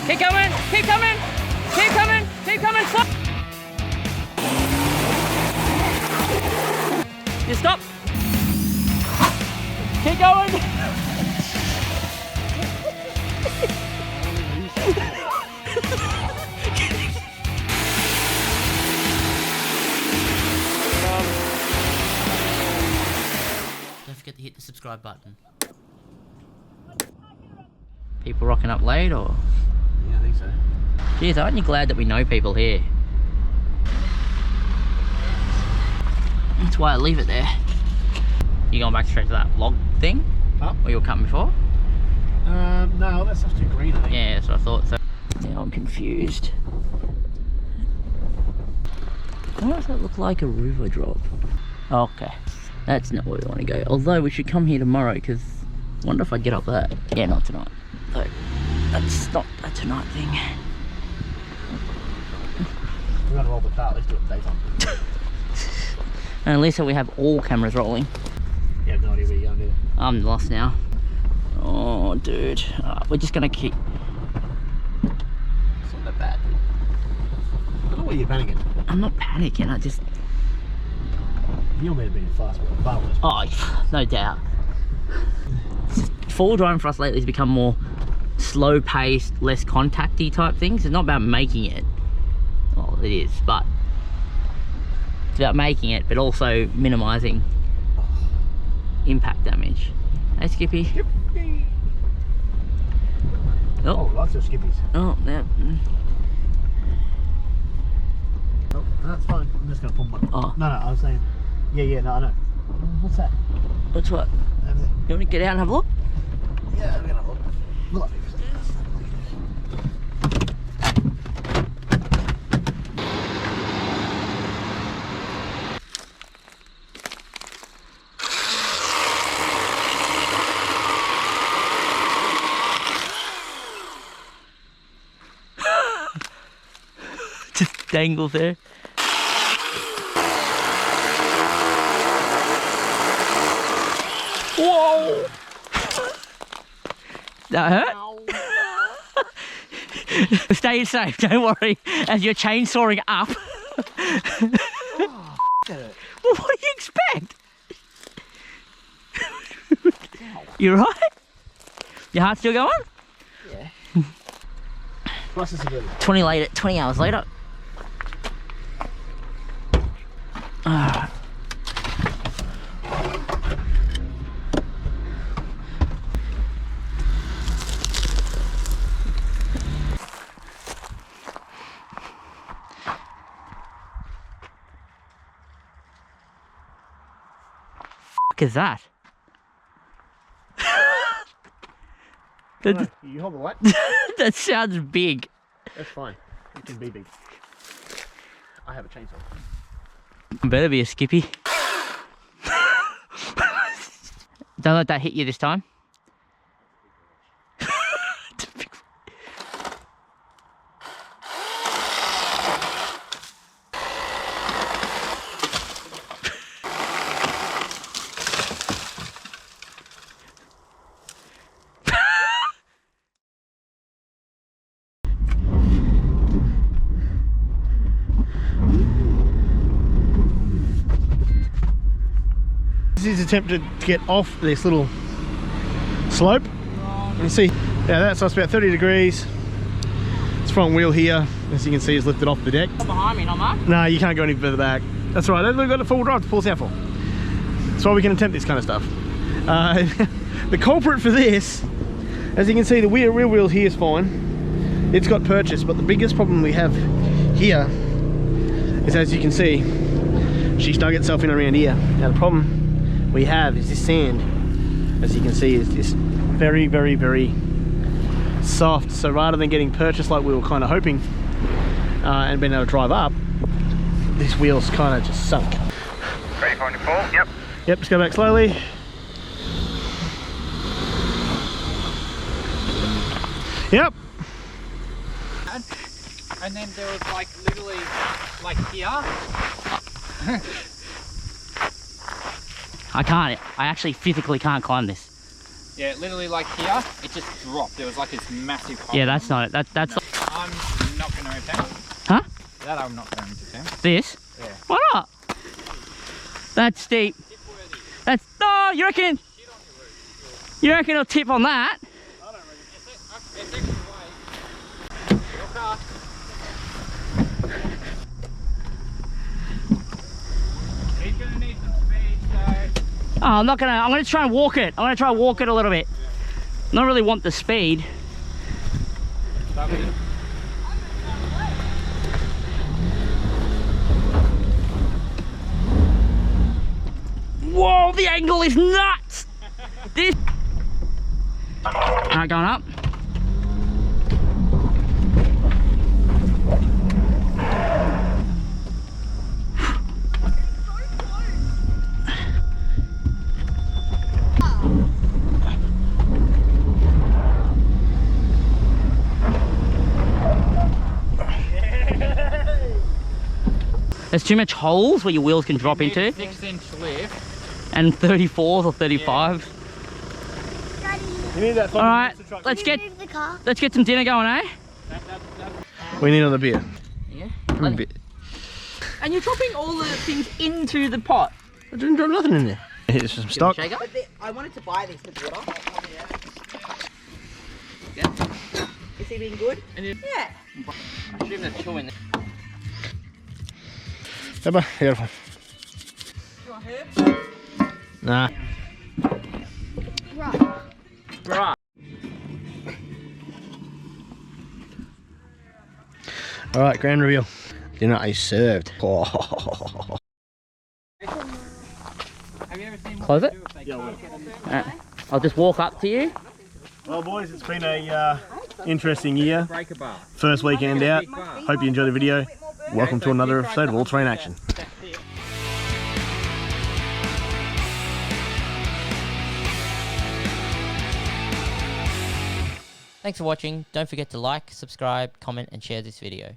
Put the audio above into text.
Keep coming, keep coming, keep coming, keep coming. You stop. Keep going. Don't forget to hit the subscribe button. People rocking up late, or? Yeah, I think so. Geez, aren't you glad that we know people here? That's why I leave it there. You going back straight to that log thing? Huh? Or you were cutting before? No, that stuff's too green, I think. Yeah, that's what I thought. So now I'm confused. Why does that look like a river drop? Okay, that's not where we want to go. Although we should come here tomorrow, because I wonder if I get up that. Yeah, not tonight. So that's not a tonight thing. We're gonna roll the car. Let's do it daytime. And at least we have all cameras rolling. Yeah, I have no idea where you're going either. I'm lost now. Oh, dude. We're just gonna keep. It's not that bad. I don't know why you're panicking. I'm not panicking. I just. You're meant to be fast, but far worse. Oh, no doubt. Four-wheel driving for us lately has become more slow-paced, less contacty type things. It's not about making it. Well, it is, but it's about making it, but also minimising impact damage. Hey, Skippy. Skippy. Oh, lots of skippies. Oh, yeah. Oh, that's fine. I'm just gonna pull my. Oh. No, I was saying. Yeah, no, I know. What's that? What's what? Over there. You want to get out and have a look? Yeah, I'm gonna look. Look up here. Just dangles there. Whoa! That hurt? Stay safe, don't worry, as you're chainsawing up. Oh, it. Well, what do you expect? You right? Your heart still going? Yeah. Plus it's a good. 20 hours later. Is that? No, you hold the light. That sounds big. That's fine. It can be big. I have a chainsaw. Better be a Skippy. Don't let that hit you this time. This is attempted to get off this little slope. You see, yeah, that's us about 30 degrees. This front wheel here, as you can see, is lifted off the deck. Behind me, not much. No, you can't go any further back. That's right, we've got a four-wheel drive to pull us out for. That's why we can attempt this kind of stuff. The culprit for this, as you can see, the rear wheel here is fine. It's got purchase, but the biggest problem we have here is, as you can see, she's dug itself in around here. Now the problem we have is this sand, as you can see, is just very, very, very soft. So rather than getting purchased like we were kind of hoping and being able to drive up, this wheel's kind of just sunk. Ready for your fall? Yep. Yep, just go back slowly. Yep. And then there was like literally like here. I can't. I actually physically can't climb this. Yeah, literally like here, it just dropped. There was like this massive hole. Yeah, that's not it. That's I'm not going to attempt. Huh? That I'm not going to attempt. This? Yeah. Why not? That's steep. That's, oh, you reckon? You reckon it'll tip on that? I don't reckon. It's extra weight. Your car. He's going to need some speed, so... Oh, I'm gonna try and walk it. I'm gonna try and walk it a little bit. Not really want the speed. Start with it. Whoa, the angle is nuts! This. Alright, going up. There's too much holes where your wheels can drop into. 6-inch lift. And 34s or 35s. You need that. All right, let's get some dinner going, eh? We need another beer. Yeah. A bit. And you're dropping all the things into the pot. I didn't drop nothing in there. Here's some stock. Shake up. I wanted to buy this with water. Is he being good? Yeah. Assume there's two in there. Pepper, beautiful. You want herbs? Nah. Right. All right, grand reveal. Dinner is served. Oh. Have you ever seen Close it. Yeah, well. Alright. I'll just walk up to you. Well, boys, it's been a interesting year. breaker bar? First weekend out. Hope you enjoyed the video. Welcome to another episode of All Terrain Action. Thanks for watching. Don't forget to like, subscribe, comment and share this video.